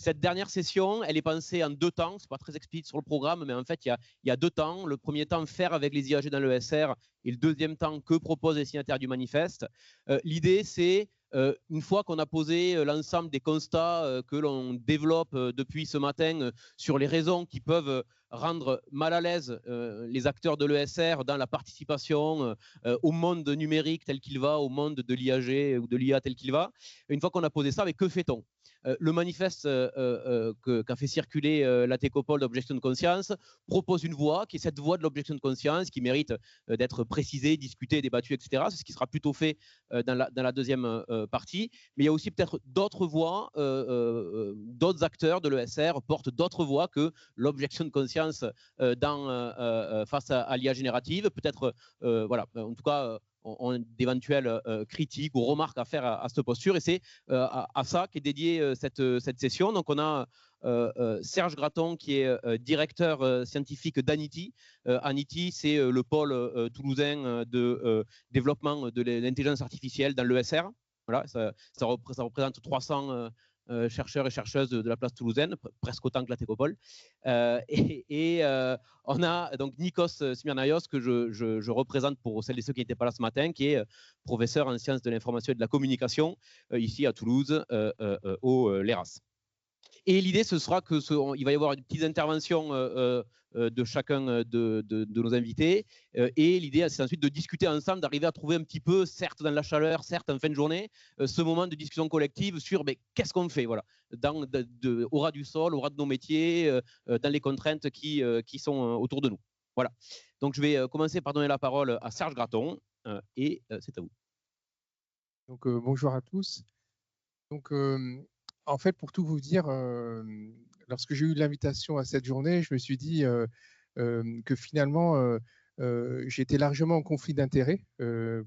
Cette dernière session, elle est pensée en 2 temps. C'est pas très explicite sur le programme, mais en fait, il y a 2 temps. Le premier temps, faire avec les IAG dans l'ESR, et le deuxième temps, que proposent les signataires du manifeste. L'idée, c'est une fois qu'on a posé l'ensemble des constats que l'on développe depuis ce matin sur les raisons qui peuvent rendre mal à l'aise les acteurs de l'ESR dans la participation au monde numérique tel qu'il va, au monde de l'IAG ou de l'IA tel qu'il va, une fois qu'on a posé ça, mais que fait-on? Le manifeste qu'a fait circuler la Técopole d'objection de conscience propose une voie qui est cette voie de l'objection de conscience qui mérite d'être précisée, discutée, débattue, etc. C'est ce qui sera plutôt fait dans la deuxième partie. Mais il y a aussi peut-être d'autres voies, d'autres acteurs de l'ESR portent d'autres voies que l'objection de conscience face à l'IA générative. Peut-être, voilà, en tout cas, ont d'éventuelles critiques ou remarques à faire à cette posture. Et c'est à ça qu'est dédiée cette session. Donc, on a Serge Graton, qui est directeur scientifique d'Anity. Anity, c'est le pôle toulousain de développement de l'intelligence artificielle dans l'ESR. Voilà, ça représente 300 chercheurs et chercheuses de la place toulousaine, presque autant que la Técopole. On a donc Nikos Smirnaios, que je représente pour celles et ceux qui n'étaient pas là ce matin, qui est professeur en sciences de l'information et de la communication ici à Toulouse, au LERAS. Et l'idée, ce sera qu'il va y avoir une petite intervention de chacun de nos invités. Et l'idée, c'est ensuite de discuter ensemble, d'arriver à trouver un petit peu, certes dans la chaleur, certes en fin de journée, ce moment de discussion collective sur qu'est-ce qu'on fait, voilà, au ras du sol, au ras de nos métiers, dans les contraintes qui sont autour de nous. Voilà. Donc, je vais commencer par donner la parole à Serge Graton. Et c'est à vous. Donc, bonjour à tous. Donc, en fait, pour tout vous dire, lorsque j'ai eu l'invitation à cette journée, je me suis dit que finalement, j'étais largement en conflit d'intérêts,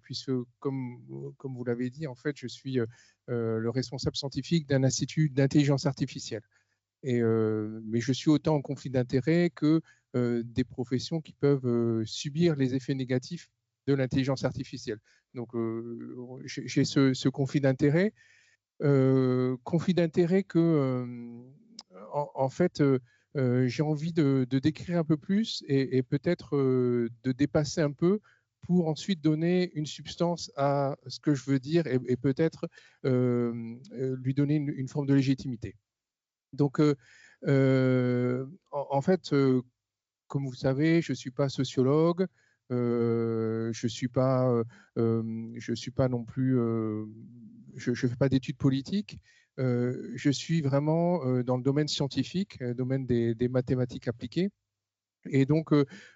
puisque, comme vous l'avez dit, en fait, je suis le responsable scientifique d'un institut d'intelligence artificielle. Mais je suis autant en conflit d'intérêts que des professions qui peuvent subir les effets négatifs de l'intelligence artificielle. Donc, j'ai ce conflit d'intérêts. Conflit d'intérêts que, en fait, j'ai envie de décrire un peu plus et peut-être de dépasser un peu pour ensuite donner une substance à ce que je veux dire et peut-être lui donner une forme de légitimité. Donc, en fait, comme vous savez, je ne suis pas sociologue, je suis pas non plus, je fais pas d'études politiques. Je suis vraiment dans le domaine scientifique, domaine des mathématiques appliquées. Et donc,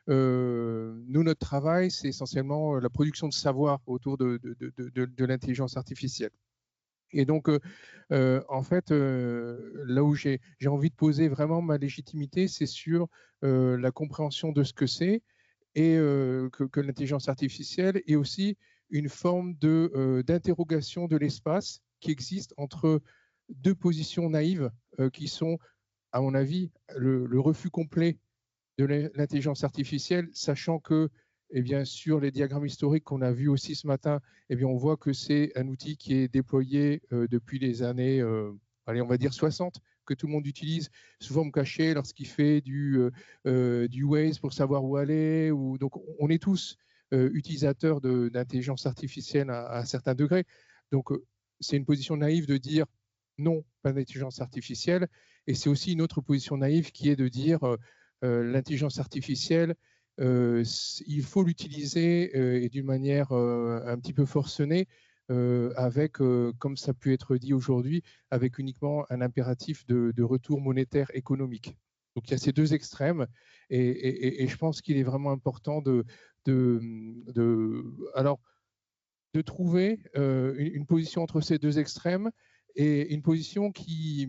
nous, notre travail, c'est essentiellement la production de savoir autour de l'intelligence artificielle. Et donc, en fait, là où j'ai envie de poser vraiment ma légitimité, c'est sur la compréhension de ce que c'est et que l'intelligence artificielle est aussi une forme d'interrogation de l'espace qui existe entre 2 positions naïves qui sont, à mon avis, le refus complet de l'intelligence artificielle, sachant que, eh bien, sur les diagrammes historiques qu'on a vus aussi ce matin, eh bien, on voit que c'est un outil qui est déployé depuis les années, allez, on va dire 60, que tout le monde utilise sous forme cachée lorsqu'il fait du Waze pour savoir où aller. Donc, on est tous utilisateurs d'intelligence artificielle à certains degrés. Donc, c'est une position naïve de dire non, pas d'intelligence artificielle. Et c'est aussi une autre position naïve qui est de dire l'intelligence artificielle, il faut l'utiliser et d'une manière un petit peu forcenée, avec, comme ça peut être dit aujourd'hui, avec uniquement un impératif de retour monétaire économique. Donc il y a ces 2 extrêmes et je pense qu'il est vraiment important de trouver une position entre ces 2 extrêmes et une position qui,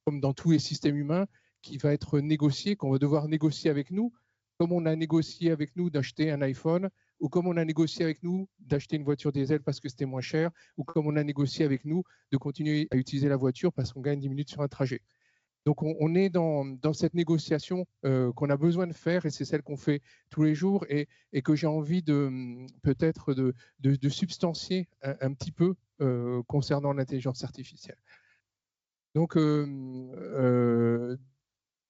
comme dans tous les systèmes humains, qui va être négociée, qu'on va devoir négocier avec nous, comme on a négocié avec nous d'acheter un iPhone, ou comme on a négocié avec nous d'acheter une voiture diesel parce que c'était moins cher, ou comme on a négocié avec nous de continuer à utiliser la voiture parce qu'on gagne 10 minutes sur un trajet. Donc on est dans cette négociation qu'on a besoin de faire et c'est celle qu'on fait tous les jours et que j'ai envie peut-être de substancier un petit peu concernant l'intelligence artificielle. Donc,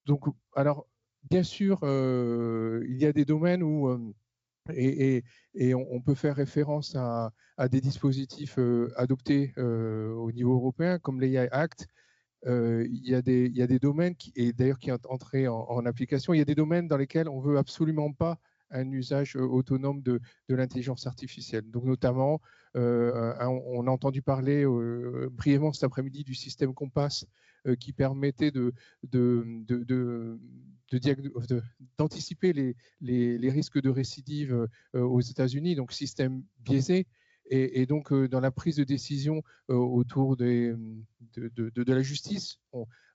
donc, alors, bien sûr, il y a des domaines où et, on peut faire référence à des dispositifs adoptés au niveau européen, comme l'AI Act. Il y a des domaines, et d'ailleurs qui sont entrés en application, il y a des domaines dans lesquels on ne veut absolument pas un usage autonome de l'intelligence artificielle. Donc notamment, on a entendu parler brièvement cet après-midi du système Compass qui permettait d'anticiper les risques de récidive aux États-Unis, donc système biaisé. Et donc, dans la prise de décision autour de la justice,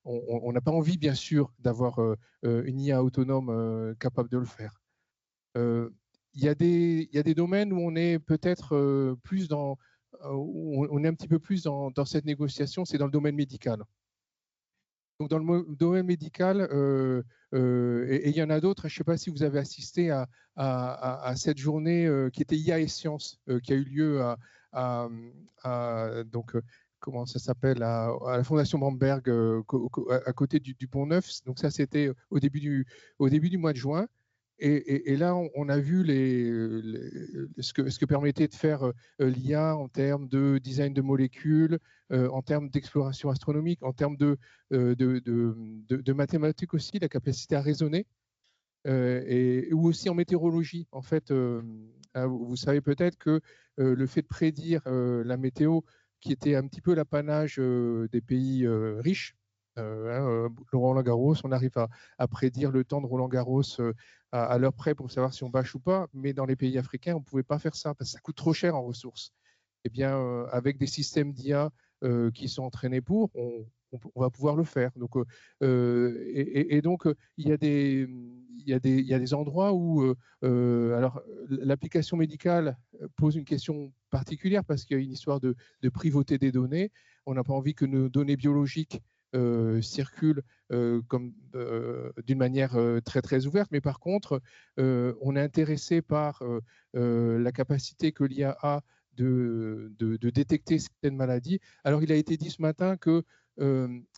on n'a pas envie, bien sûr, d'avoir une IA autonome capable de le faire. Il y a des domaines où on est peut-être plus où on est un petit peu plus dans cette négociation, c'est dans le domaine médical. Donc, dans le domaine médical, et il y en a d'autres, je ne sais pas si vous avez assisté à cette journée qui était IA et Sciences, qui a eu lieu donc, comment ça s'appelle, à la Fondation Bamberg, à côté du Pont-Neuf. Donc ça, c'était au début du mois de juin. Et là, on a vu ce que permettait de faire l'IA en termes de design de molécules, en termes d'exploration astronomique, en termes de mathématiques aussi, la capacité à raisonner, ou aussi en météorologie. En fait, vous savez peut-être que le fait de prédire la météo, qui était un petit peu l'apanage des pays riches, le Roland-Garros, on arrive à prédire le temps de Roland-Garros à l'heure près pour savoir si on bâche ou pas, mais dans les pays africains, on ne pouvait pas faire ça parce que ça coûte trop cher en ressources. Eh bien, avec des systèmes d'IA qui sont entraînés on va pouvoir le faire. Donc, et donc, il y a des endroits où, alors, l'application médicale pose une question particulière parce qu'il y a une histoire de privauté des données. On n'a pas envie que nos données biologiques circulent d'une manière très très ouverte, mais par contre, on est intéressé par la capacité que l'IA a de détecter certaines maladies. Alors, il a été dit ce matin que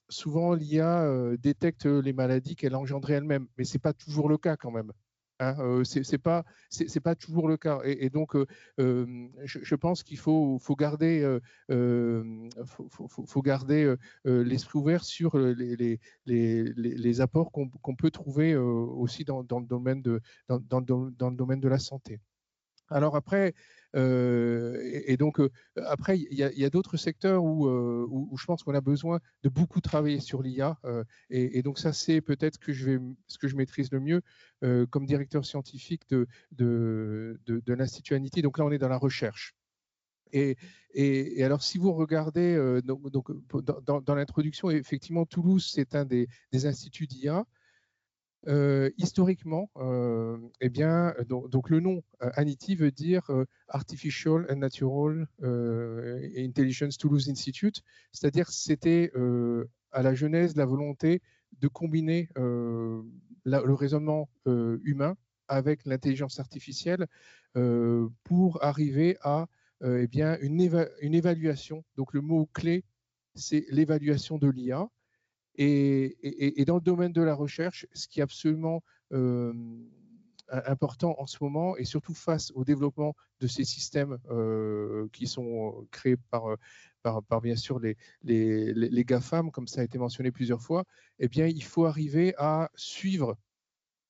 souvent l'IA détecte les maladies qu'elle a engendrées elle-même, mais ce n'est pas toujours le cas quand même. Hein, c'est pas toujours le cas. Et donc, je pense qu'il faut garder, faut garder l'esprit ouvert sur les apports qu'on peut trouver aussi dans le domaine dans le domaine de la santé. Alors après, donc après, il y a d'autres secteurs où je pense qu'on a besoin de beaucoup travailler sur l'IA. Et donc ça, c'est peut-être ce que je maîtrise le mieux comme directeur scientifique de l'Institut Amity. Donc là, on est dans la recherche. Et alors, si vous regardez donc, dans l'introduction, effectivement, Toulouse, c'est un des instituts d'IA. Historiquement, eh bien, donc le nom Amity veut dire Artificial and Natural Intelligence Toulouse Institute, c'est-à-dire c'était à la genèse la volonté de combiner le raisonnement humain avec l'intelligence artificielle pour arriver à eh bien, une évaluation. Donc le mot clé, c'est l'évaluation de l'IA. Et dans le domaine de la recherche, ce qui est absolument important en ce moment, et surtout face au développement de ces systèmes qui sont créés par bien sûr les GAFAM, comme ça a été mentionné plusieurs fois, eh bien, il faut arriver à suivre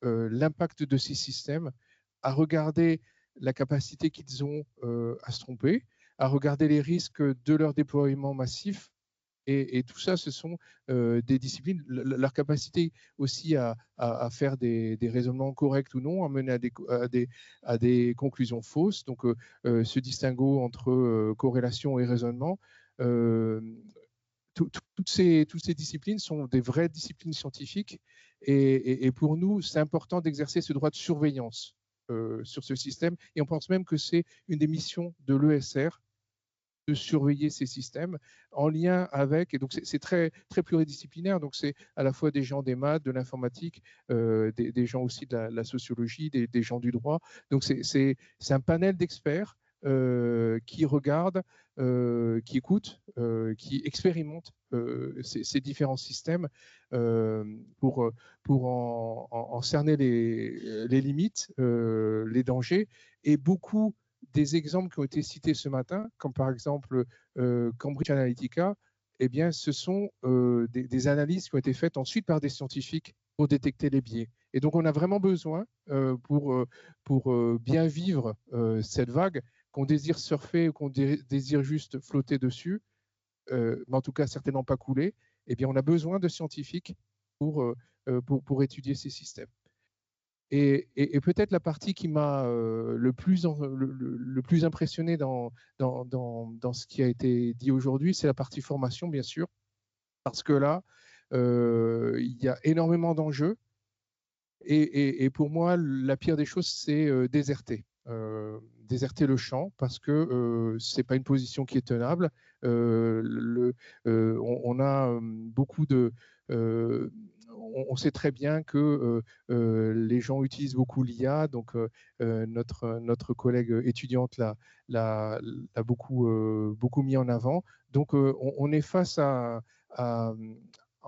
l'impact de ces systèmes, à regarder la capacité qu'ils ont à se tromper, à regarder les risques de leur déploiement massif. Et tout ça, ce sont des disciplines, leur capacité aussi à faire des raisonnements corrects ou non, à mener à des conclusions fausses. Donc, ce distinguo entre corrélation et raisonnement, toutes ces disciplines sont des vraies disciplines scientifiques. Et pour nous, c'est important d'exercer ce droit de surveillance sur ce système. Et on pense même que c'est une des missions de l'ESR, de surveiller ces systèmes en lien avec, et donc c'est très, très pluridisciplinaire, donc c'est à la fois des gens des maths, de l'informatique, des gens aussi de la sociologie, des gens du droit. Donc c'est un panel d'experts qui regardent, qui écoutent, qui expérimentent ces différents systèmes pour en cerner les limites, les dangers. Et beaucoup des exemples qui ont été cités ce matin, comme par exemple Cambridge Analytica, eh bien, ce sont des analyses qui ont été faites ensuite par des scientifiques pour détecter les biais. Et donc, on a vraiment besoin, pour bien vivre cette vague, qu'on désire surfer ou qu'on désire juste flotter dessus, mais en tout cas certainement pas couler, eh bien, on a besoin de scientifiques pour étudier ces systèmes. Et peut-être la partie qui m'a le plus impressionné dans ce qui a été dit aujourd'hui, c'est la partie formation, bien sûr, parce que là, il y a énormément d'enjeux. Et pour moi, la pire des choses, c'est déserter. Déserter le champ parce que ce n'est pas une position qui est tenable. On a beaucoup de... on sait très bien que les gens utilisent beaucoup l'IA, donc notre collègue étudiante l'a beaucoup mis en avant. Donc on est face en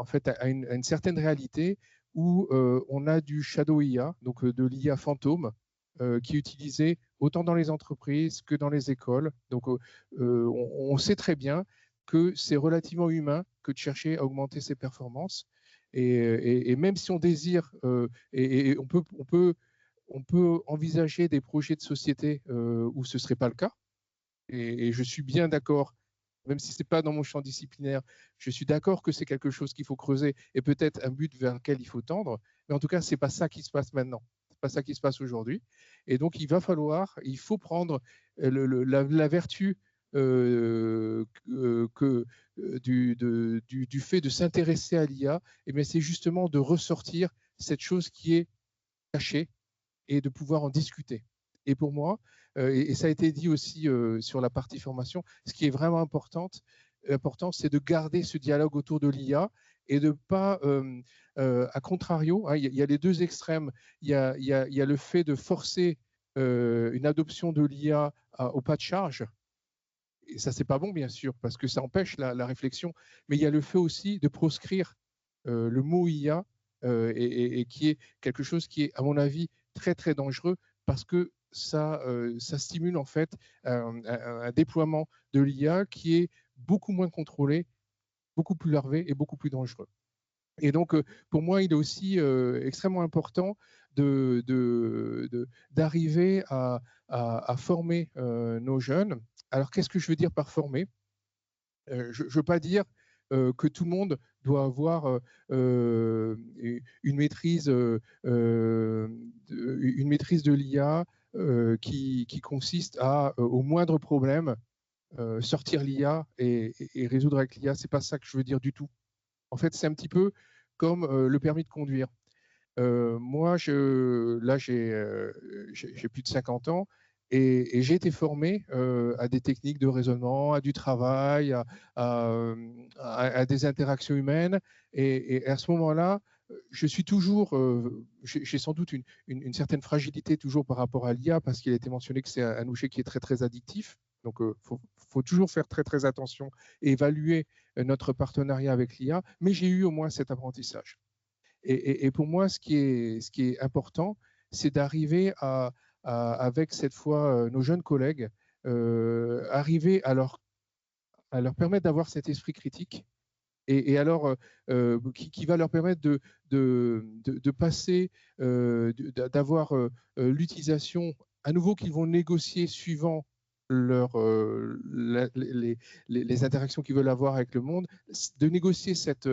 fait, à une certaine réalité où on a du shadow IA, donc de l'IA fantôme, qui est utilisé autant dans les entreprises que dans les écoles. Donc on sait très bien que c'est relativement humain que de chercher à augmenter ses performances. Et même si on désire, et on peut envisager des projets de société où ce ne serait pas le cas. Et je suis bien d'accord, même si ce n'est pas dans mon champ disciplinaire, je suis d'accord que c'est quelque chose qu'il faut creuser et peut-être un but vers lequel il faut tendre. Mais en tout cas, ce n'est pas ça qui se passe maintenant. Ce n'est pas ça qui se passe aujourd'hui. Et donc, il faut prendre la vertu du fait de s'intéresser à l'IA. Et bien, c'est justement de ressortir cette chose qui est cachée et de pouvoir en discuter. Et pour moi, et ça a été dit aussi sur la partie formation, ce qui est vraiment important, c'est de garder ce dialogue autour de l'IA et de pas, à contrario, hein, il y a les deux extrêmes. Il y a le fait de forcer une adoption de l'IA au pas de charge. Et ça, c'est pas bon, bien sûr, parce que ça empêche la réflexion. Mais il y a le fait aussi de proscrire le mot IA et qui est quelque chose qui est, à mon avis, très, très dangereux parce que ça stimule en fait un déploiement de l'IA qui est beaucoup moins contrôlé, beaucoup plus larvé et beaucoup plus dangereux. Et donc, pour moi, il est aussi extrêmement important d'arriver à former nos jeunes. Alors, qu'est-ce que je veux dire par former ? Je ne veux pas dire que tout le monde doit avoir une maîtrise de l'IA qui consiste à, au moindre problème, sortir l'IA et résoudre avec l'IA. Ce n'est pas ça que je veux dire du tout. En fait, c'est un petit peu comme le permis de conduire. Moi, là, j'ai plus de 50 ans et j'ai été formé à des techniques de raisonnement, à du travail, à des interactions humaines. Et à ce moment-là, je suis toujours, j'ai sans doute une certaine fragilité toujours par rapport à l'IA parce qu'il a été mentionné que c'est un outil qui est très, très addictif. Donc, il faut toujours faire très, très attention et évaluer notre partenariat avec l'IA. Mais j'ai eu au moins cet apprentissage. Et pour moi, ce qui est important, c'est d'arriver avec cette fois nos jeunes collègues, arriver à leur permettre d'avoir cet esprit critique et alors qui va leur permettre de passer, d'avoir l'utilisation à nouveau qu'ils vont négocier suivant les interactions qu'ils veulent avoir avec le monde, de négocier cette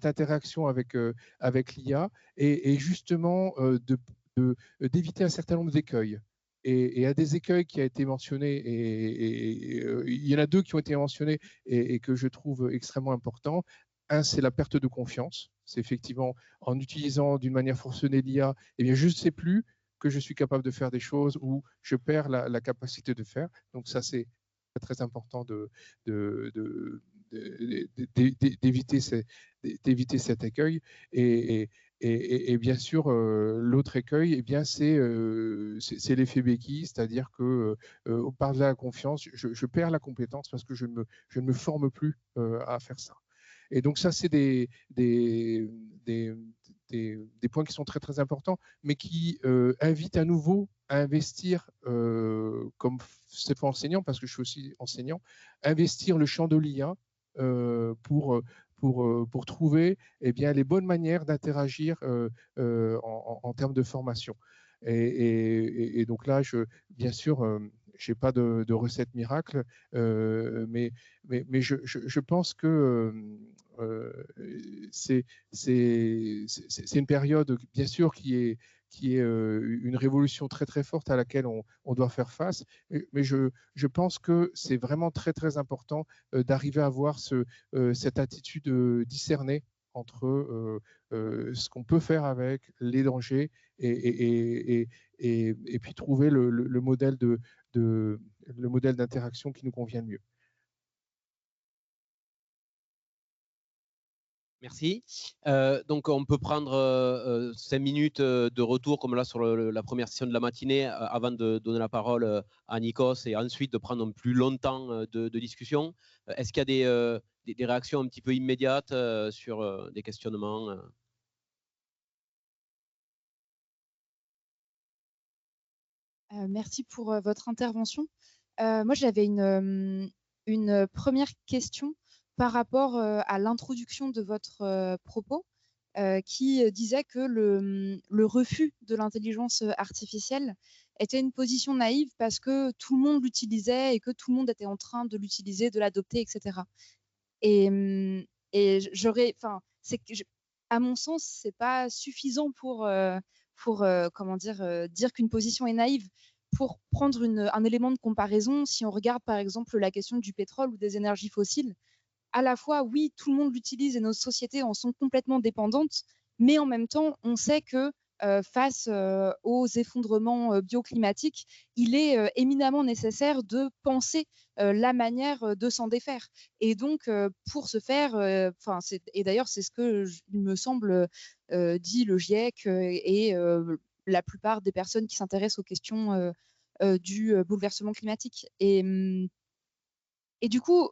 interaction avec l'IA et justement d'éviter un certain nombre d'écueils. Et à des écueils qui a été mentionné, et il y en a deux qui ont été mentionnés et que je trouve extrêmement importants. Un, c'est la perte de confiance. C'est effectivement en utilisant d'une manière forcenée l'IA, eh bien, je ne sais plus que je suis capable de faire des choses ou je perds la capacité de faire. Donc ça, c'est très important d'éviter cet écueil. Et bien sûr, l'autre écueil, eh bien, c'est l'effet béquille, c'est-à-dire que par la confiance, je perds la compétence parce que je ne me forme plus à faire ça. Et donc ça, c'est des points qui sont très très importants, mais qui invitent à nouveau à investir, comme cette fois enseignant, parce que je suis aussi enseignant, investir le champ de l'IA pour trouver eh bien, les bonnes manières d'interagir en termes de formation. Et donc là, bien sûr, je n'ai pas de recette miracle, mais je pense que c'est une période, bien sûr, qui est une révolution très très forte à laquelle on doit faire face. Mais je pense que c'est vraiment très très important d'arriver à avoir cette attitude discernée entre ce qu'on peut faire avec les dangers et puis trouver le modèle d'interaction qui nous convient le mieux. Merci. Donc, on peut prendre 5 minutes de retour, comme là, sur la première session de la matinée, avant de donner la parole à Nikos et ensuite de prendre plus longtemps de discussion. Est-ce qu'il y a des réactions un petit peu immédiates sur des questionnements Merci pour votre intervention. Moi, j'avais une première question par rapport à l'introduction de votre propos, qui disait que le refus de l'intelligence artificielle était une position naïve parce que tout le monde l'utilisait et que tout le monde était en train de l'utiliser, de l'adopter, etc. Et j'aurais, enfin, à mon sens, c'est pas suffisant pour comment dire qu'une position est naïve. Pour prendre un élément de comparaison, si on regarde par exemple la question du pétrole ou des énergies fossiles, à la fois, oui, tout le monde l'utilise et nos sociétés en sont complètement dépendantes, mais en même temps, on sait que face aux effondrements bioclimatiques, il est éminemment nécessaire de penser la manière de s'en défaire. Et donc, pour ce faire, et d'ailleurs, c'est ce que il me semble dit le GIEC et la plupart des personnes qui s'intéressent aux questions du bouleversement climatique. Et du coup,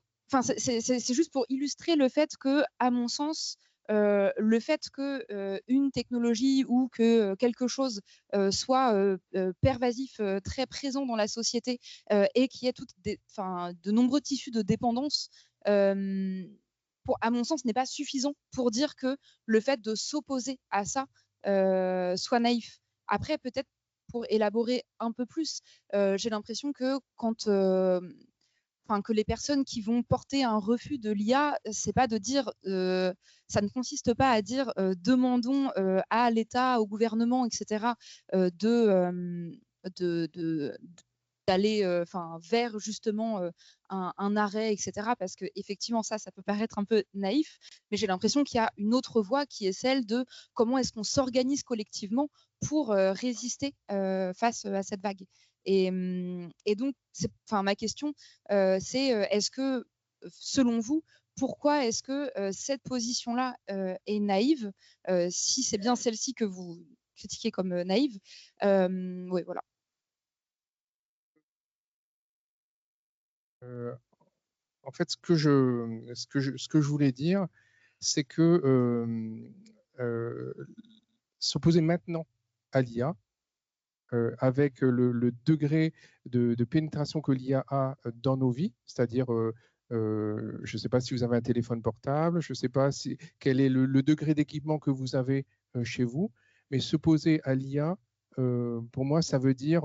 c'est juste pour illustrer le fait que, à mon sens, le fait que une technologie ou que quelque chose soit pervasif, très présent dans la société et qu'il y ait de nombreux tissus de dépendance, à mon sens, n'est pas suffisant pour dire que le fait de s'opposer à ça soit naïf. Après, peut-être pour élaborer un peu plus, j'ai l'impression que que les personnes qui vont porter un refus de l'IA, c'est pas de dire, ça ne consiste pas à dire demandons à l'État, au gouvernement, etc., d'aller vers justement un arrêt, etc. Parce que effectivement ça peut paraître un peu naïf, mais j'ai l'impression qu'il y a une autre voie qui est celle de comment est-ce qu'on s'organise collectivement pour résister face à cette vague. Et donc, ma question, c'est est-ce que, selon vous, pourquoi est-ce que cette position-là est naïve, si c'est bien celle-ci que vous critiquez comme naïve? Oui, voilà. En fait, ce que je voulais dire, c'est que s'opposer maintenant à l'IA, avec le degré de pénétration que l'IA a dans nos vies, c'est-à-dire, je ne sais pas si vous avez un téléphone portable, je ne sais pas quel est le degré d'équipement que vous avez chez vous, mais s'opposer à l'IA, pour moi, ça veut dire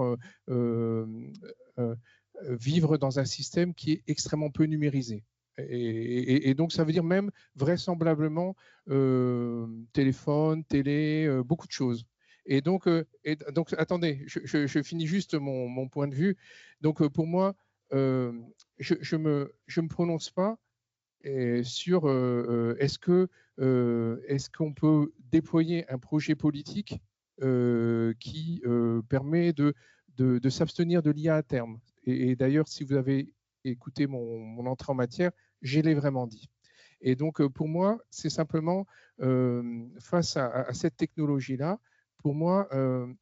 vivre dans un système qui est extrêmement peu numérisé. Et donc, ça veut dire même vraisemblablement téléphone, télé, beaucoup de choses. Et donc, attendez, je finis juste mon point de vue. Donc, pour moi, je me prononce pas sur est-ce qu'on peut déployer un projet politique qui permet de s'abstenir de l'IA à terme. Et d'ailleurs, si vous avez écouté mon entrée en matière, je l'ai vraiment dit. Et donc, pour moi, c'est simplement, face à cette technologie-là, pour moi,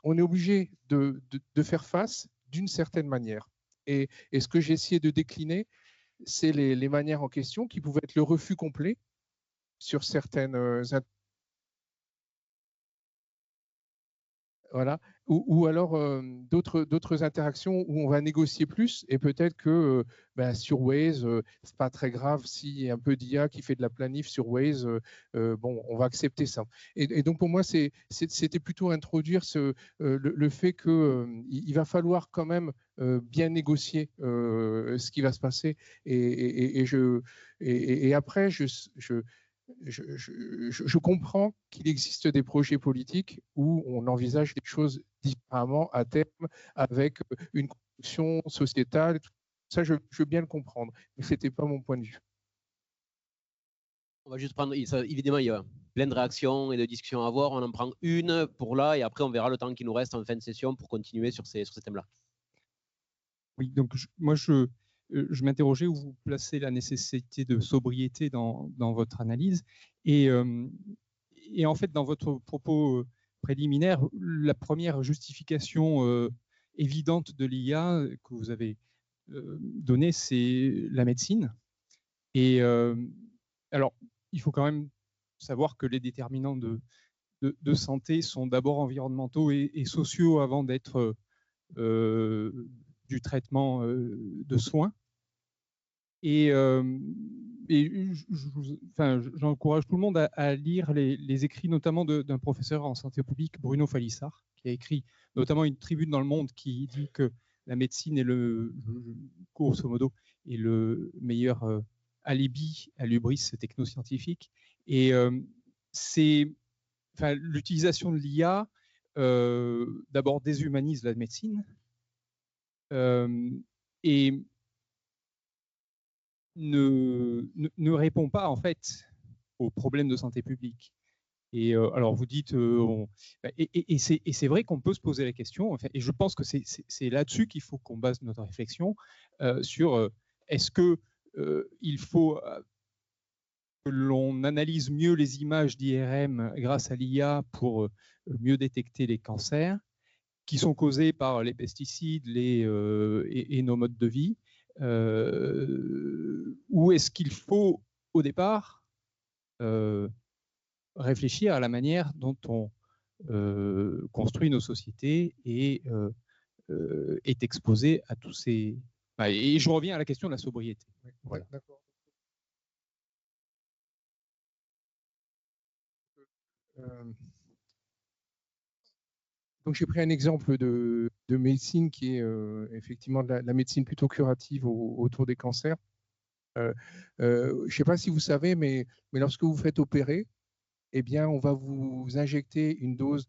on est obligé de faire face d'une certaine manière. Et ce que j'ai essayé de décliner, c'est les manières en question qui pouvaient être le refus complet sur certaines voilà, ou alors d'autres interactions où on va négocier plus et peut-être que sur Waze, c'est pas très grave s'il y a un peu d'IA qui fait de la planif sur Waze, bon, on va accepter ça. Et donc pour moi, c'était plutôt introduire le fait qu'il va falloir quand même bien négocier ce qui va se passer. Et après, je comprends qu'il existe des projets politiques où on envisage des choses différemment à terme, avec une construction sociétale. Ça, je veux bien le comprendre, mais ce n'était pas mon point de vue. On va juste prendre, évidemment, il y a plein de réactions et de discussions à avoir. On en prend une pour là et après, on verra le temps qui nous reste en fin de session pour continuer sur ces thèmes-là. Oui, donc moi, je m'interrogeais où vous placez la nécessité de sobriété dans votre analyse. Et en fait, dans votre propos préliminaire, la première justification évidente de l'IA que vous avez donnée, c'est la médecine. Et alors, il faut quand même savoir que les déterminants de santé sont d'abord environnementaux et sociaux avant d'être du traitement de soins. Et j'encourage tout le monde à lire les écrits notamment d'un professeur en santé publique, Bruno Falissard, qui a écrit notamment une tribune dans Le Monde qui dit que la médecine est grosso modo, est le meilleur alibi à l'hubris technoscientifique. Et l'utilisation de l'IA d'abord déshumanise la médecine et ne répond pas en fait aux problèmes de santé publique. Et alors vous dites, et c'est vrai qu'on peut se poser la question, et je pense que c'est là-dessus qu'il faut qu'on base notre réflexion sur est-ce que il faut que l'on analyse mieux les images d'IRM grâce à l'IA pour mieux détecter les cancers qui sont causés par les pesticides et nos modes de vie, ou est-ce qu'il faut au départ réfléchir à la manière dont on construit nos sociétés et est exposé à tous ces... Et je reviens à la question de la sobriété. Voilà. D'accord. Donc j'ai pris un exemple de médecine qui est effectivement de la médecine plutôt curative autour des cancers. Je ne sais pas si vous savez, mais lorsque vous faites opérer, eh bien, on va vous injecter une dose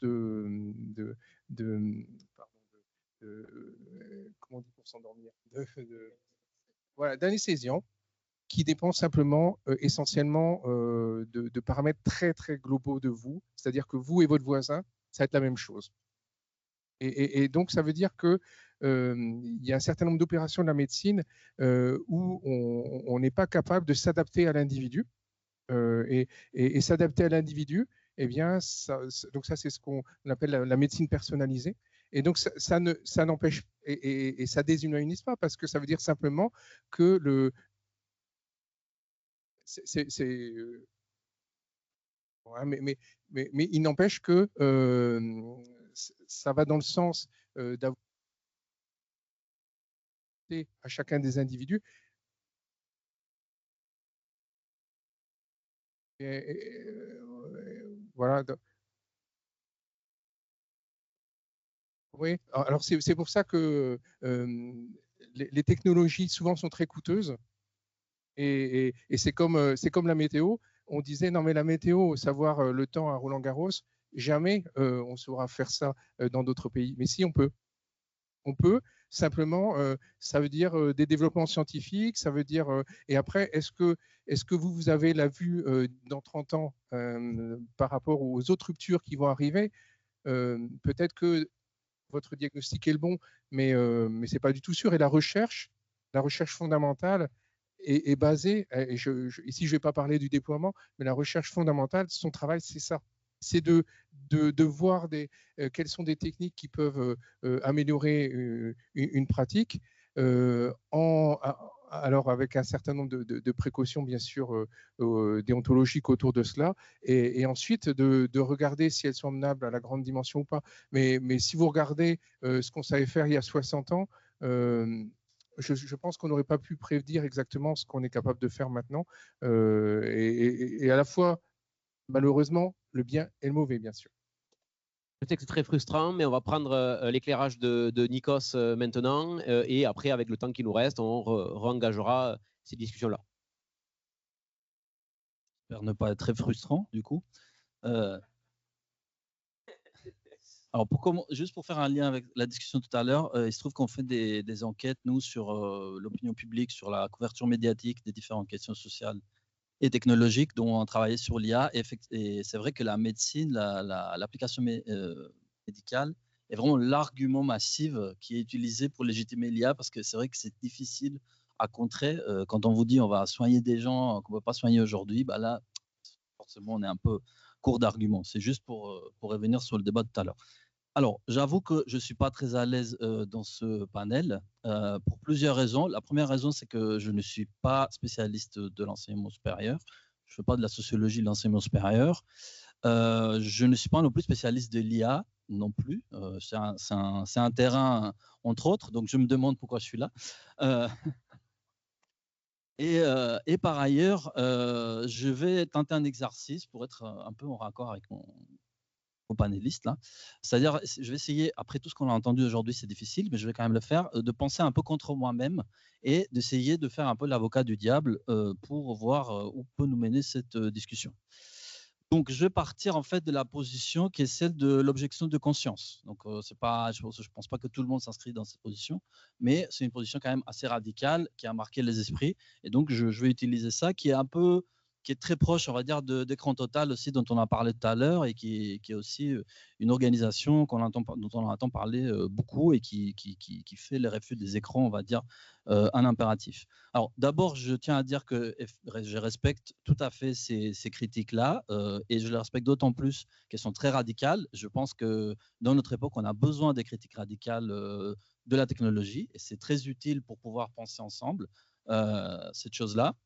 comment on dit pour s'endormir, voilà, d'anesthésiant, qui dépend simplement essentiellement de paramètres très très globaux de vous, c'est-à-dire que vous et votre voisin, ça va être la même chose. Et donc, ça veut dire qu'il y a un certain nombre d'opérations de la médecine où on n'est pas capable de s'adapter à l'individu. Et s'adapter à l'individu, eh bien, donc ça, c'est ce qu'on appelle la médecine personnalisée. Et donc, ça n'empêche, et ça déshumanise pas, parce que ça veut dire simplement que mais il n'empêche que ça va dans le sens d'avoir à chacun des individus. Voilà. Oui, alors c'est pour ça que les technologies souvent sont très coûteuses. Et c'est comme la météo. On disait, non mais la météo, savoir le temps à Roland-Garros, jamais on saura faire ça dans d'autres pays. Mais si, on peut. On peut, simplement, ça veut dire des développements scientifiques, ça veut dire... et après, est-ce que vous avez la vue dans 30 ans par rapport aux autres ruptures qui vont arriver? Peut-être que votre diagnostic est le bon, mais ce n'est pas du tout sûr. Et la recherche fondamentale est basée, et ici je ne vais pas parler du déploiement, mais la recherche fondamentale, son travail, c'est ça. C'est de voir quelles sont des techniques qui peuvent améliorer une pratique, alors avec un certain nombre de précautions, bien sûr, déontologiques autour de cela, et ensuite de regarder si elles sont amenables à la grande dimension ou pas. Mais si vous regardez ce qu'on savait faire il y a 60 ans, je pense qu'on n'aurait pas pu prédire exactement ce qu'on est capable de faire maintenant, et à la fois, malheureusement, le bien et le mauvais, bien sûr. Je sais que c'est très frustrant, mais on va prendre l'éclairage de Nikos maintenant, et après, avec le temps qui nous reste, on re-engagera ces discussions-là. J'espère ne pas être très frustrant, du coup. Alors, juste pour faire un lien avec la discussion tout à l'heure, il se trouve qu'on fait des enquêtes, nous, sur l'opinion publique, sur la couverture médiatique des différentes questions sociales et technologiques dont on travaillait sur l'IA. Et c'est vrai que la médecine, l'application médicale est vraiment l'argument massif qui est utilisé pour légitimer l'IA, parce que c'est vrai que c'est difficile à contrer. Quand on vous dit on va soigner des gens qu'on ne peut pas soigner aujourd'hui, bah là, forcément, on est un peu court d'arguments. C'est juste pour revenir sur le débat de tout à l'heure. Alors, j'avoue que je ne suis pas très à l'aise dans ce panel pour plusieurs raisons. La première raison, c'est que je ne suis pas spécialiste de l'enseignement supérieur. Je ne fais pas de la sociologie de l'enseignement supérieur. Je ne suis pas non plus spécialiste de l'IA non plus. C'est un terrain, entre autres, donc je me demande pourquoi je suis là. Et par ailleurs, je vais tenter un exercice pour être un peu en raccord avec mon panéliste là. C'est-à-dire, je vais essayer, après tout ce qu'on a entendu aujourd'hui, c'est difficile, mais je vais quand même le faire, de penser un peu contre moi-même et d'essayer de faire un peu l'avocat du diable pour voir où peut nous mener cette discussion. Donc, je vais partir en fait de la position qui est celle de l'objection de conscience. Donc, c'est pas, je pense pas que tout le monde s'inscrit dans cette position, mais c'est une position quand même assez radicale qui a marqué les esprits. Et donc, je vais utiliser ça, qui est très proche, on va dire, d'Écran Total aussi, dont on a parlé tout à l'heure, et qui est aussi une organisation dont on entend parler beaucoup et qui fait les refus des écrans, on va dire, un impératif. Alors, d'abord, je tiens à dire que je respecte tout à fait ces critiques-là, et je les respecte d'autant plus qu'elles sont très radicales. Je pense que dans notre époque, on a besoin des critiques radicales de la technologie, et c'est très utile pour pouvoir penser ensemble cette chose-là.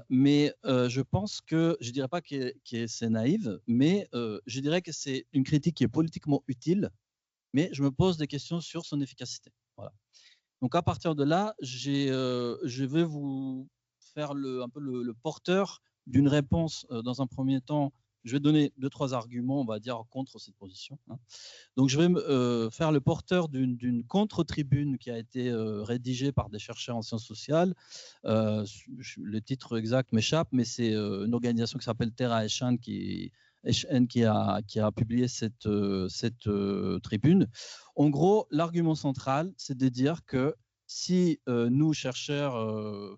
Mais je pense que, je ne dirais pas que c'est naïf, mais je dirais que c'est une critique qui est politiquement utile, mais je me pose des questions sur son efficacité. Voilà. Donc à partir de là, je vais vous faire un peu le porteur d'une réponse dans un premier temps. Je vais donner 2-3 arguments, on va dire, contre cette position. Donc, je vais faire le porteur d'une contre-tribune qui a été rédigée par des chercheurs en sciences sociales. Le titre exact m'échappe, mais c'est une organisation qui s'appelle Terra Eshan qui a publié cette tribune. En gros, l'argument central, c'est de dire que si nous, chercheurs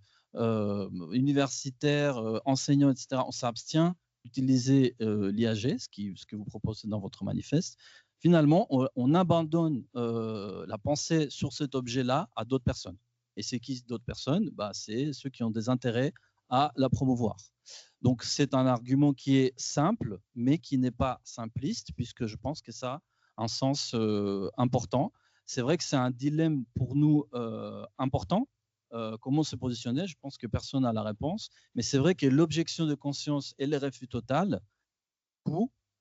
universitaires, enseignants, etc., on s'abstient d'utiliser l'IAG, ce que vous proposez dans votre manifeste, finalement, on abandonne la pensée sur cet objet-là à d'autres personnes. Et c'est qui d'autres personnes? C'est ceux qui ont des intérêts à la promouvoir. Donc, c'est un argument qui est simple, mais qui n'est pas simpliste, puisque je pense que ça a un sens important. C'est vrai que c'est un dilemme pour nous important. Comment se positionner? Je pense que personne n'a la réponse. Mais c'est vrai que l'objection de conscience et le refus total,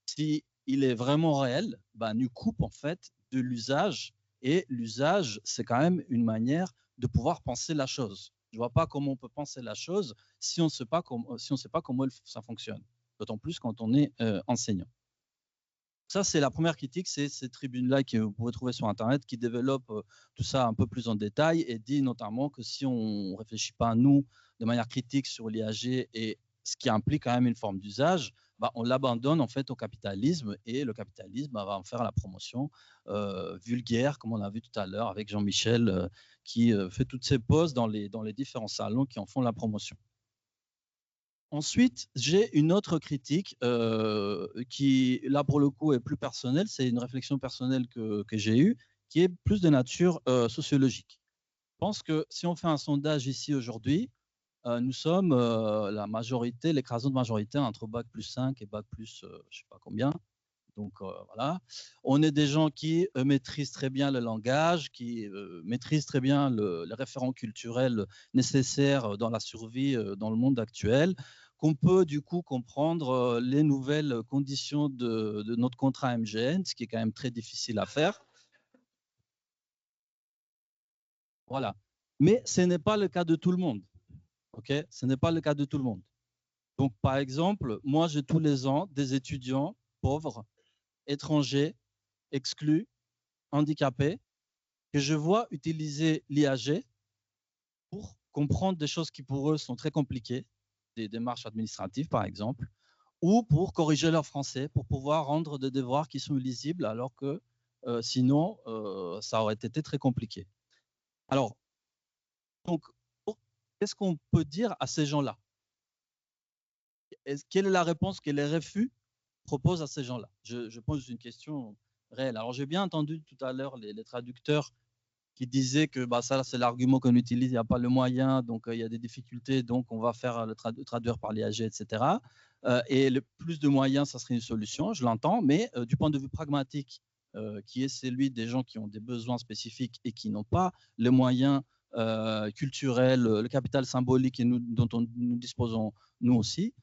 si il est vraiment réel, nous coupe en fait de l'usage. Et l'usage, c'est quand même une manière de pouvoir penser la chose. Je ne vois pas comment on peut penser la chose si on ne sait pas comment ça fonctionne. D'autant plus quand on est enseignant. Ça, c'est la première critique, c'est cette tribune-là que vous pouvez trouver sur Internet qui développe tout ça un peu plus en détail et dit notamment que si on ne réfléchit pas, nous, de manière critique sur l'IAG et ce qui implique quand même une forme d'usage, on l'abandonne en fait au capitalisme et le capitalisme va en faire la promotion vulgaire, comme on a vu tout à l'heure avec Jean-Michel qui fait toutes ses poses dans les différents salons qui en font la promotion. Ensuite, j'ai une autre critique qui, là pour le coup, est plus personnelle. C'est une réflexion personnelle que j'ai eue, qui est plus de nature sociologique. Je pense que si on fait un sondage ici aujourd'hui, nous sommes la majorité, l'écrasante majorité entre bac plus 5 et bac plus je ne sais pas combien. Donc voilà, on est des gens qui maîtrisent très bien le langage, qui maîtrisent très bien les référents culturels nécessaires dans la survie dans le monde actuel, qu'on peut du coup comprendre les nouvelles conditions de notre contrat MGN, ce qui est quand même très difficile à faire. Voilà. Mais ce n'est pas le cas de tout le monde. Ok, ce n'est pas le cas de tout le monde. Donc, par exemple, moi, j'ai tous les ans des étudiants pauvres, étrangers, exclus, handicapés, que je vois utiliser l'IAG pour comprendre des choses qui pour eux sont très compliquées, des démarches administratives par exemple, ou pour corriger leur français, pour pouvoir rendre des devoirs qui sont illisibles alors que sinon, ça aurait été très compliqué. Alors, donc, qu'est-ce qu'on peut dire à ces gens-là? Quelle est la réponse que les refus proposent à ces gens-là? Je pose une question réelle. Alors, j'ai bien entendu tout à l'heure les traducteurs qui disaient que bah, ça, c'est l'argument qu'on utilise, il n'y a pas le moyen, donc il y a des difficultés, donc on va faire le traduire par l'IAG, etc. Et le plus de moyens, ça serait une solution, je l'entends, mais du point de vue pragmatique, qui est celui des gens qui ont des besoins spécifiques et qui n'ont pas les moyens culturels, le capital symbolique dont nous disposons nous aussi,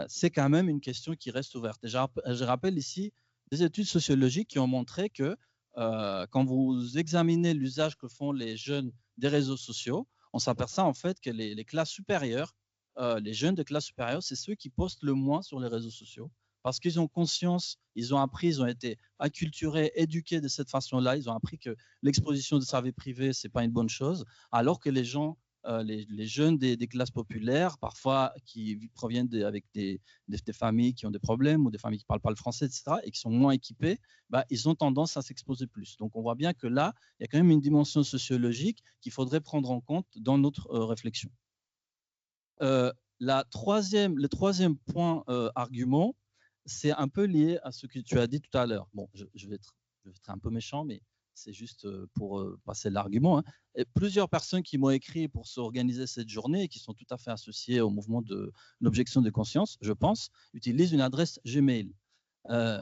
c'est quand même une question qui reste ouverte. Et je rappelle ici des études sociologiques qui ont montré que quand vous examinez l'usage que font les jeunes des réseaux sociaux, on s'aperçoit en fait que les classes supérieures, les jeunes de classe supérieure, c'est ceux qui postent le moins sur les réseaux sociaux parce qu'ils ont conscience, ils ont appris, ils ont été acculturés, éduqués de cette façon-là, ils ont appris que l'exposition de sa vie privée, ce n'est pas une bonne chose, alors que les gens les jeunes des classes populaires, parfois qui proviennent avec des familles qui ont des problèmes ou des familles qui ne parlent pas le français, etc., et qui sont moins équipées, bah, ils ont tendance à s'exposer plus. Donc, on voit bien que là, il y a quand même une dimension sociologique qu'il faudrait prendre en compte dans notre réflexion. Le troisième point argument, c'est un peu lié à ce que tu as dit tout à l'heure. Bon, je vais être un peu méchant, mais c'est juste pour passer l'argument. Hein. Plusieurs personnes qui m'ont écrit pour s'organiser cette journée et qui sont tout à fait associées au mouvement de l'objection de conscience, je pense, utilisent une adresse Gmail. Je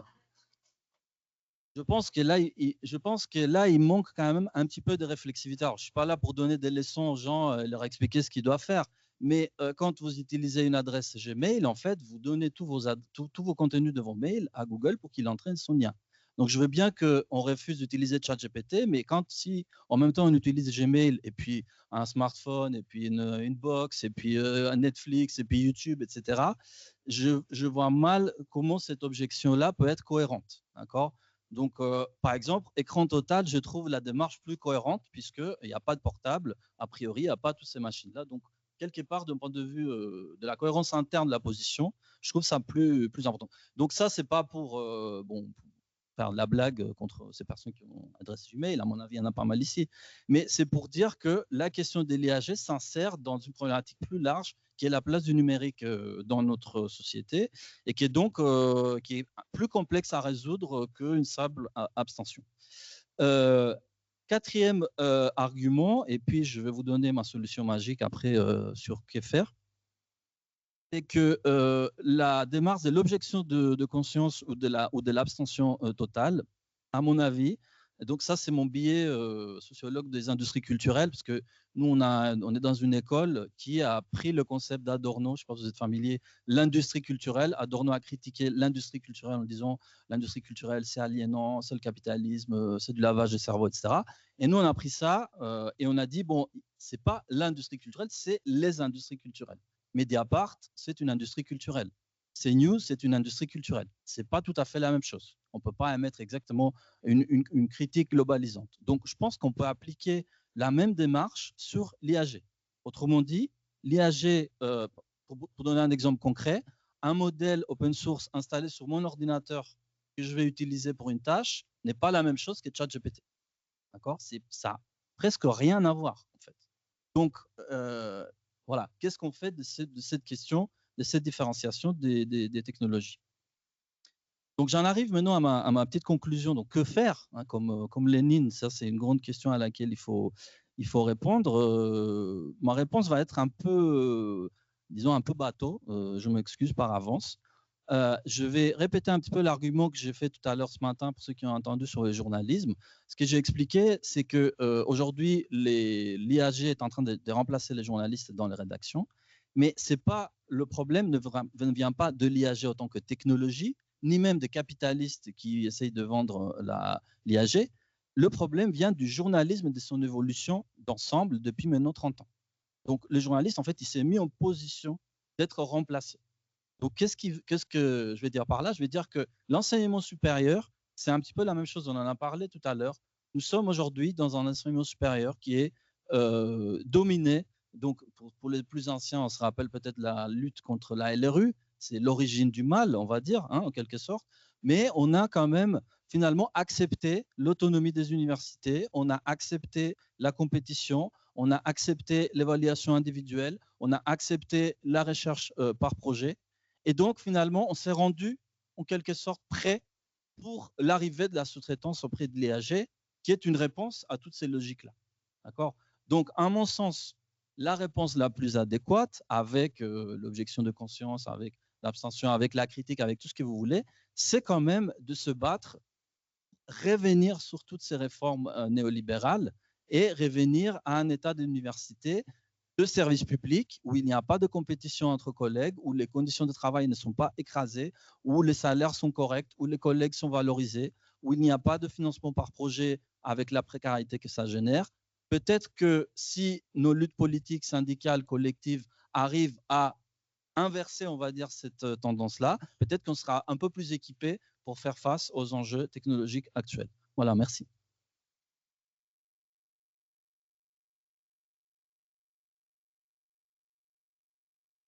pense que là, il manque quand même un petit peu de réflexivité. Alors, je ne suis pas là pour donner des leçons aux gens et leur expliquer ce qu'ils doivent faire. Mais quand vous utilisez une adresse Gmail, en fait, vous donnez tous vos contenus de vos mails à Google pour qu'il entraîne son lien. Donc, je veux bien qu'on refuse d'utiliser ChatGPT, mais si en même temps on utilise Gmail et puis un smartphone et puis une box et puis un Netflix et puis YouTube, etc., je vois mal comment cette objection-là peut être cohérente. D'accord ? Donc, par exemple, écran total, je trouve la démarche plus cohérente puisqu'il n'y a pas de portable, a priori, il n'y a pas toutes ces machines-là. Donc, quelque part, d'un point de vue de la cohérence interne de la position, je trouve ça plus important. Donc, ça, ce n'est pas pour faire de la blague contre ces personnes qui ont adresse Gmail. À mon avis, il y en a pas mal ici. Mais c'est pour dire que la question de l'IAG s'insère dans une problématique plus large qui est la place du numérique dans notre société et qui est donc qui est plus complexe à résoudre qu'une simple abstention. Quatrième argument, et puis je vais vous donner ma solution magique après sur que faire, c'est que la démarche de l'objection de conscience ou de l'abstention totale, à mon avis, donc ça c'est mon biais sociologue des industries culturelles, parce que nous on est dans une école qui a pris le concept d'Adorno, je pense que vous êtes familier, l'industrie culturelle. Adorno a critiqué l'industrie culturelle en disant l'industrie culturelle c'est aliénant, c'est le capitalisme, c'est du lavage de cerveau, etc. Et nous on a pris ça et on a dit bon, c'est pas l'industrie culturelle, c'est les industries culturelles. Mediapart, c'est une industrie culturelle. CNews, c'est une industrie culturelle. Ce n'est pas tout à fait la même chose. On ne peut pas émettre exactement une critique globalisante. Donc, je pense qu'on peut appliquer la même démarche sur l'IAG. Autrement dit, l'IAG, pour donner un exemple concret, un modèle open source installé sur mon ordinateur que je vais utiliser pour une tâche n'est pas la même chose que ChatGPT. D'accord ? Ça n'a presque rien à voir, en fait. Donc, voilà, qu'est-ce qu'on fait de cette question, de cette différenciation des technologies? Donc, j'en arrive maintenant à ma petite conclusion. Donc, que faire hein, comme Lénine, ça, c'est une grande question à laquelle il faut il faut répondre. Ma réponse va être un peu, disons, un peu bateau. Je m'excuse par avance. Je vais répéter un petit peu l'argument que j'ai fait tout à l'heure ce matin pour ceux qui ont entendu sur le journalisme. Ce que j'ai expliqué, c'est que aujourd'hui, l'IAG est en train de remplacer les journalistes dans les rédactions, mais c'est pas le problème ne vient pas de l'IAG en tant que technologie, ni même des capitalistes qui essayent de vendre l'IAG. Le problème vient du journalisme et de son évolution d'ensemble depuis maintenant 30 ans. Donc, le journaliste, en fait, il s'est mis en position d'être remplacé. Donc, qu'est-ce que je vais dire par là? Je vais dire que l'enseignement supérieur, c'est un petit peu la même chose. On en a parlé tout à l'heure. Nous sommes aujourd'hui dans un enseignement supérieur qui est dominé. Donc, pour les plus anciens, on se rappelle peut-être la lutte contre la LRU. C'est l'origine du mal, on va dire, hein, en quelque sorte. Mais on a quand même finalement accepté l'autonomie des universités. On a accepté la compétition. On a accepté l'évaluation individuelle. On a accepté la recherche par projet. Et donc, finalement, on s'est rendu en quelque sorte prêt pour l'arrivée de la sous-traitance auprès de l'IAG, qui est une réponse à toutes ces logiques-là. D'accord? Donc, à mon sens, la réponse la plus adéquate, avec l'objection de conscience, avec l'abstention, avec la critique, avec tout ce que vous voulez, c'est quand même de se battre, revenir sur toutes ces réformes néolibérales et revenir à un état d'université de service public où il n'y a pas de compétition entre collègues, où les conditions de travail ne sont pas écrasées, où les salaires sont corrects, où les collègues sont valorisés, où il n'y a pas de financement par projet avec la précarité que ça génère. Peut-être que si nos luttes politiques, syndicales, collectives arrivent à inverser, on va dire, cette tendance-là, peut-être qu'on sera un peu plus équipé pour faire face aux enjeux technologiques actuels. Voilà, merci.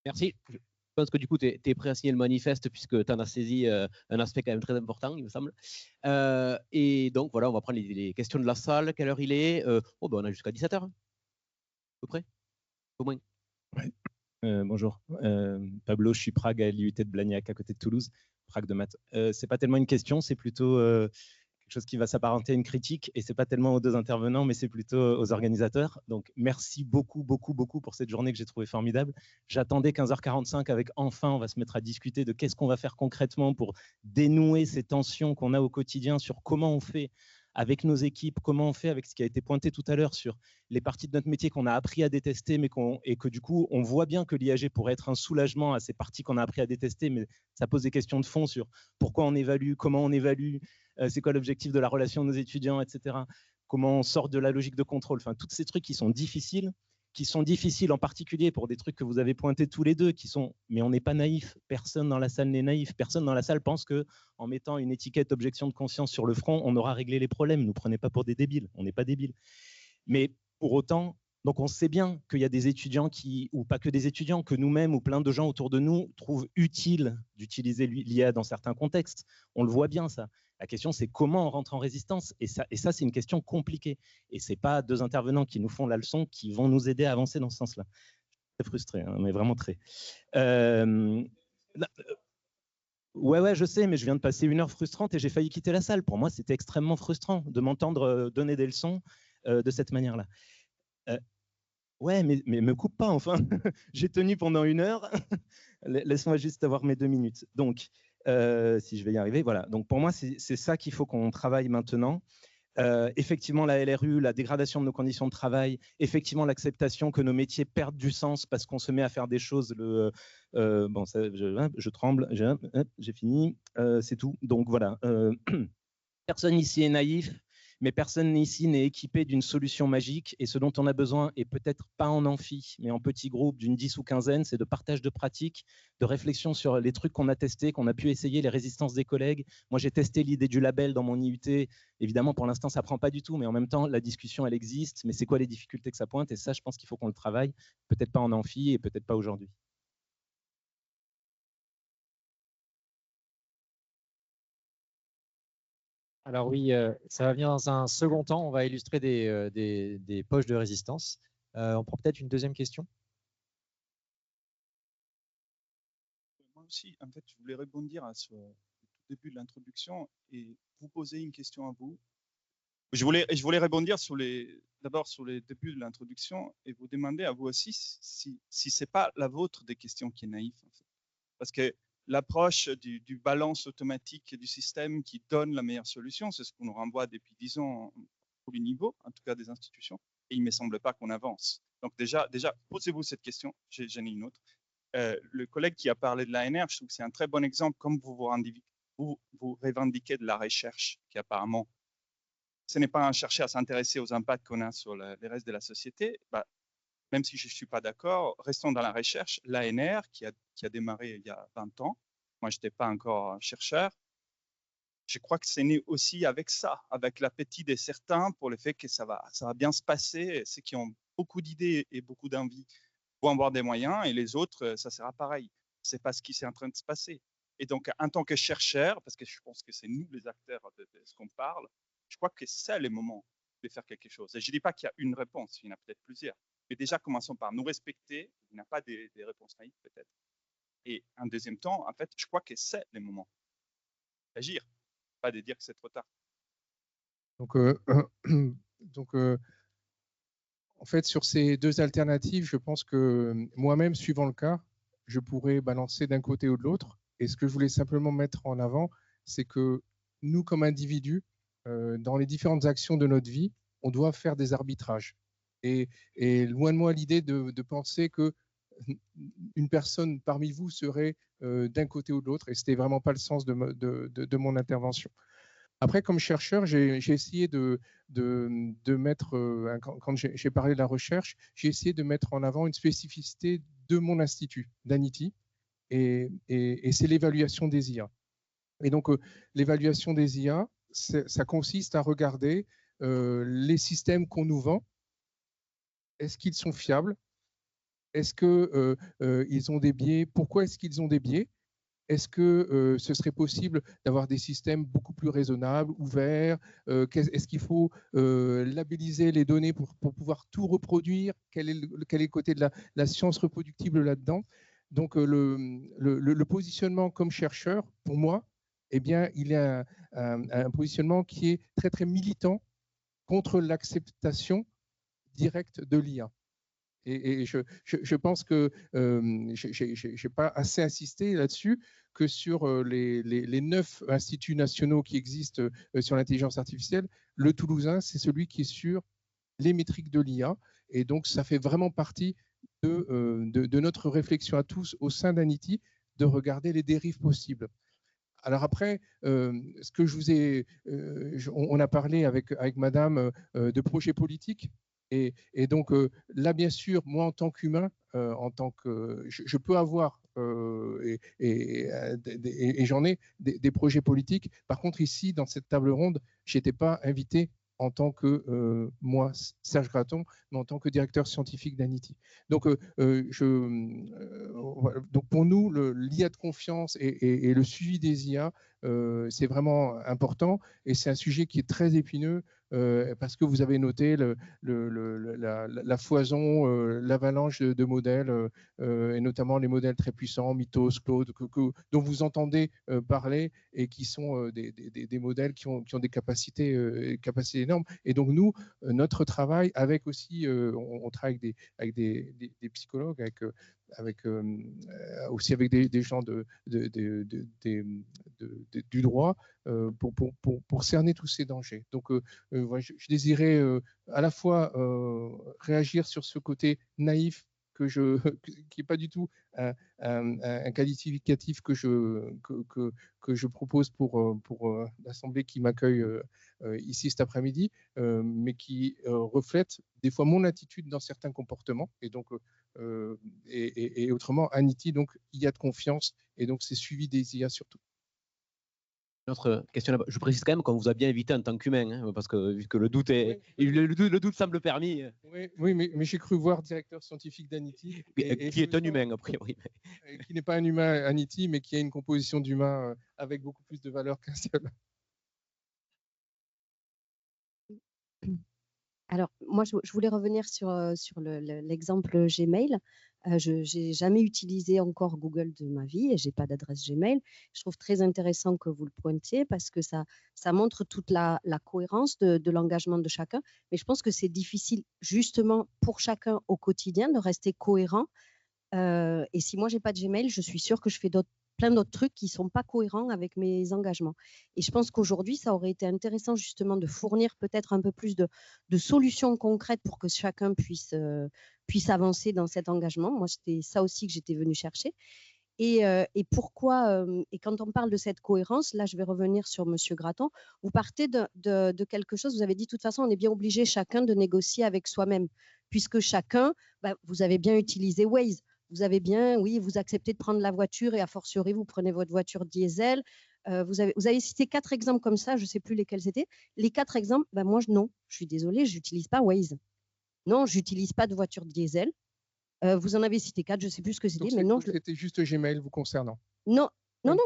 Merci. Je pense que du coup, tu es prêt à signer le manifeste puisque tu en as saisi un aspect quand même très important, il me semble. Et donc, voilà, on va prendre les questions de la salle. Quelle heure il est? Oh, ben, on a jusqu'à 17h, à peu près, au moins. Ouais. Bonjour, Pablo, je suis Prague à l'IUT de Blagnac, à côté de Toulouse, Prague de maths. C'est pas tellement une question, c'est plutôt quelque chose qui va s'apparenter à une critique, et c'est pas tellement aux deux intervenants, mais c'est plutôt aux organisateurs. Donc merci beaucoup, beaucoup, beaucoup pour cette journée que j'ai trouvée formidable. J'attendais 15h45 avec enfin, on va se mettre à discuter de qu'est-ce qu'on va faire concrètement pour dénouer ces tensions qu'on a au quotidien sur comment on fait avec nos équipes, comment on fait avec ce qui a été pointé tout à l'heure sur les parties de notre métier qu'on a appris à détester, mais et que du coup, on voit bien que l'IAG pourrait être un soulagement à ces parties qu'on a appris à détester, mais ça pose des questions de fond sur pourquoi on évalue, comment on évalue, c'est quoi l'objectif de la relation de nos étudiants, etc. Comment on sort de la logique de contrôle. Enfin, tous ces trucs qui sont difficiles en particulier pour des trucs que vous avez pointés tous les deux, mais on n'est pas naïf. Personne dans la salle n'est naïf. Personne dans la salle pense que en mettant une étiquette objection de conscience sur le front, on aura réglé les problèmes. Ne nous prenez pas pour des débiles. On n'est pas débiles. Mais pour autant, donc on sait bien qu'il y a des étudiants ou pas que des étudiants, que nous-mêmes ou plein de gens autour de nous trouvent utile d'utiliser l'IA dans certains contextes. On le voit bien, ça. La question, c'est comment on rentre en résistance. Et ça c'est une question compliquée. Et ce n'est pas deux intervenants qui nous font la leçon qui vont nous aider à avancer dans ce sens-là. Je suis très frustré, hein, mais vraiment très. Ouais, je sais, mais je viens de passer 1 heure frustrante et j'ai failli quitter la salle. Pour moi, c'était extrêmement frustrant de m'entendre donner des leçons de cette manière-là. Ouais, mais me coupe pas, enfin. J'ai tenu pendant 1 heure. Laisse-moi juste avoir mes 2 minutes. Donc, si je vais y arriver, voilà. Donc, pour moi, c'est ça qu'il faut qu'on travaille maintenant. Effectivement, la LRU, la dégradation de nos conditions de travail, effectivement, l'acceptation que nos métiers perdent du sens parce qu'on se met à faire des choses. Bon, ça, je tremble, j'ai fini, c'est tout. Donc, voilà. Personne ici est naïf, mais personne ici n'est équipé d'une solution magique. Et ce dont on a besoin, et peut-être pas en amphi, mais en petits groupes d'une 10 ou quinzaine, c'est de partage de pratiques, de réflexion sur les trucs qu'on a testés, qu'on a pu essayer, les résistances des collègues. Moi, j'ai testé l'idée du label dans mon IUT. Évidemment, pour l'instant, ça ne prend pas du tout, mais en même temps, la discussion, elle existe. Mais c'est quoi les difficultés que ça pointe? Et ça, je pense qu'il faut qu'on le travaille. Peut-être pas en amphi et peut-être pas aujourd'hui. Alors oui, ça va venir dans un second temps. On va illustrer des poches de résistance. On prend peut-être une deuxième question. Moi aussi, en fait, je voulais rebondir à ce début de l'introduction et vous poser une question à vous. Je voulais rebondir d'abord sur les débuts de l'introduction et vous demander à vous aussi si c'est pas la vôtre des questions qui est naïve, en fait. Parce que l'approche du balance automatique du système qui donne la meilleure solution, c'est ce qu'on nous renvoie depuis 10 ans au niveau, en tout cas des institutions, et il ne me semble pas qu'on avance. Donc déjà posez-vous cette question, j'en ai une autre. Le collègue qui a parlé de l'ANR, je trouve que c'est un très bon exemple, comme vous revendiquez de la recherche, qui apparemment, ce n'est pas un chercher à s'intéresser aux impacts qu'on a sur le reste de la société. Bah, même si je ne suis pas d'accord, restons dans la recherche. L'ANR, qui a démarré il y a 20 ans, moi je n'étais pas encore chercheur, je crois que c'est né aussi avec ça, avec l'appétit de certains pour le fait que ça va bien se passer. Ceux qui ont beaucoup d'idées et beaucoup d'envie vont avoir des moyens, et les autres, ça sera pareil. Ce n'est pas ce qui est en train de se passer. Et donc, en tant que chercheur, parce que je pense que c'est nous les acteurs de ce qu'on parle, je crois que c'est le moment de faire quelque chose. Et je ne dis pas qu'il y a une réponse, il y en a peut-être plusieurs. Mais déjà, commençons par nous respecter. Il n'y a pas des réponses naïves, peut-être. Et en deuxième temps, en fait, je crois que c'est le moment d'agir, pas de dire que c'est trop tard. Donc, en fait, sur ces deux alternatives, je pense que moi-même, suivant le cas, je pourrais balancer d'un côté ou de l'autre. Et ce que je voulais simplement mettre en avant, c'est que nous, comme individus, dans les différentes actions de notre vie, on doit faire des arbitrages. Et loin de moi l'idée de penser que une personne parmi vous serait d'un côté ou de l'autre. Et ce n'était vraiment pas le sens de mon intervention. Après, comme chercheur, j'ai essayé de mettre, quand j'ai parlé de la recherche, j'ai essayé de mettre en avant une spécificité de mon institut, d'Anity, et c'est l'évaluation des IA. Et donc, l'évaluation des IA, ça consiste à regarder les systèmes qu'on nous vend. Est-ce qu'ils sont fiables? Est-ce qu'ils ont des biais? Pourquoi est-ce qu'ils ont des biais? Est-ce que ce serait possible d'avoir des systèmes beaucoup plus raisonnables, ouverts? Est-ce qu'il faut labelliser les données pour pouvoir tout reproduire? Quel est le côté de la science reproductible là-dedans? Donc, le positionnement comme chercheur, pour moi, eh bien, il est un positionnement qui est très, très militant contre l'acceptation directe de l'IA. Et je pense que je n'ai pas assez insisté là-dessus, que sur les 9 instituts nationaux qui existent sur l'intelligence artificielle, le Toulousain, c'est celui qui est sur les métriques de l'IA. Et donc, ça fait vraiment partie de notre réflexion à tous au sein d'Anity, de regarder les dérives possibles. Alors après, ce que je vous ai, on a parlé avec Madame de projets politiques. Et donc là, bien sûr, moi en tant qu'humain, je peux avoir et j'en ai des projets politiques. Par contre, ici, dans cette table ronde, je n'étais pas invité en tant que moi, Serge Graton, mais en tant que directeur scientifique d'Anity. Donc, donc pour nous, l'IA de confiance et le suivi des IA, c'est vraiment important, et c'est un sujet qui est très épineux parce que vous avez noté la foison, l'avalanche de modèles, et notamment les modèles très puissants, Mythos, Claude, dont vous entendez parler, et qui sont des modèles qui ont des capacités énormes. Et donc nous, notre travail, avec aussi, on travaille avec des psychologues, aussi avec des gens du droit pour cerner tous ces dangers. Donc, je désirais à la fois réagir sur ce côté naïf qui n'est pas du tout un qualificatif que je propose pour l'Assemblée qui m'accueille ici cet après-midi, mais qui reflète des fois mon attitude dans certains comportements. Et donc, et autrement, Anity, donc, IA de confiance, et donc c'est suivi des IA surtout. Notre question là-bas. Je précise quand même qu'on vous a bien invité en tant qu'humain, hein, parce que vu que le doute est, oui. le doute semble permis. Oui, mais j'ai cru voir directeur scientifique d'Anity, qui est un humain a priori, qui n'est pas un humain Anity, mais qui a une composition d'humain avec beaucoup plus de valeur qu'un seul. Alors, moi, je voulais revenir sur l'exemple Gmail. Je n'ai jamais utilisé encore Google de ma vie et je n'ai pas d'adresse Gmail. Je trouve très intéressant que vous le pointiez parce que ça montre toute la cohérence de l'engagement de chacun. Mais je pense que c'est difficile justement pour chacun au quotidien de rester cohérent. Et si moi, je n'ai pas de Gmail, je suis sûre que je fais plein d'autres trucs qui ne sont pas cohérents avec mes engagements. Et je pense qu'aujourd'hui, ça aurait été intéressant justement de fournir peut-être un peu plus de solutions concrètes pour que chacun puisse avancer dans cet engagement. Moi, c'était ça aussi que j'étais venue chercher. Et pourquoi et quand on parle de cette cohérence, là, je vais revenir sur Monsieur Gratton. Vous partez de quelque chose, vous avez dit de toute façon, on est bien obligé chacun de négocier avec soi-même, puisque chacun, vous avez bien utilisé Waze. Vous avez bien, oui, vous acceptez de prendre la voiture et a fortiori, vous prenez votre voiture diesel. Vous avez cité 4 exemples comme ça, je ne sais plus lesquels c'était. Les 4 exemples, moi, non, je suis désolée, je n'utilise pas Waze. Non, je n'utilise pas de voiture diesel. Vous en avez cité 4, je ne sais plus ce que c'était, mais non. C'était juste Gmail vous concernant. Non,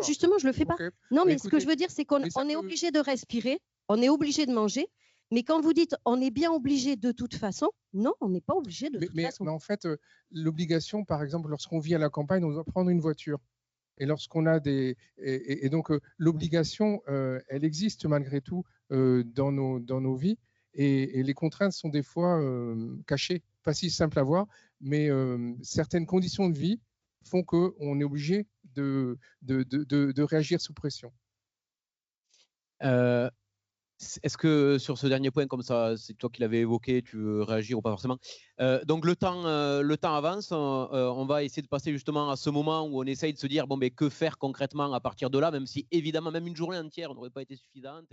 justement, je ne le fais pas. Okay. Non, mais ce que je veux dire, c'est qu'on est obligé de respirer, on est obligé de manger. Mais quand vous dites on est bien obligé de toute façon, non, on n'est pas obligé de toute façon. Mais en fait, l'obligation, par exemple, lorsqu'on vit à la campagne, on doit prendre une voiture. Et lorsqu'on a donc l'obligation, elle existe malgré tout dans nos vies. Et les contraintes sont des fois cachées, pas si simples à voir, mais certaines conditions de vie font qu'on est obligé de réagir sous pression. Est-ce que sur ce dernier point, comme ça, c'est toi qui l'avais évoqué, tu veux réagir ou pas forcément? Donc le temps avance, on va essayer de passer justement à ce moment où on essaye de se dire bon, que faire concrètement à partir de là, même si évidemment même une journée entière n'aurait pas été suffisante.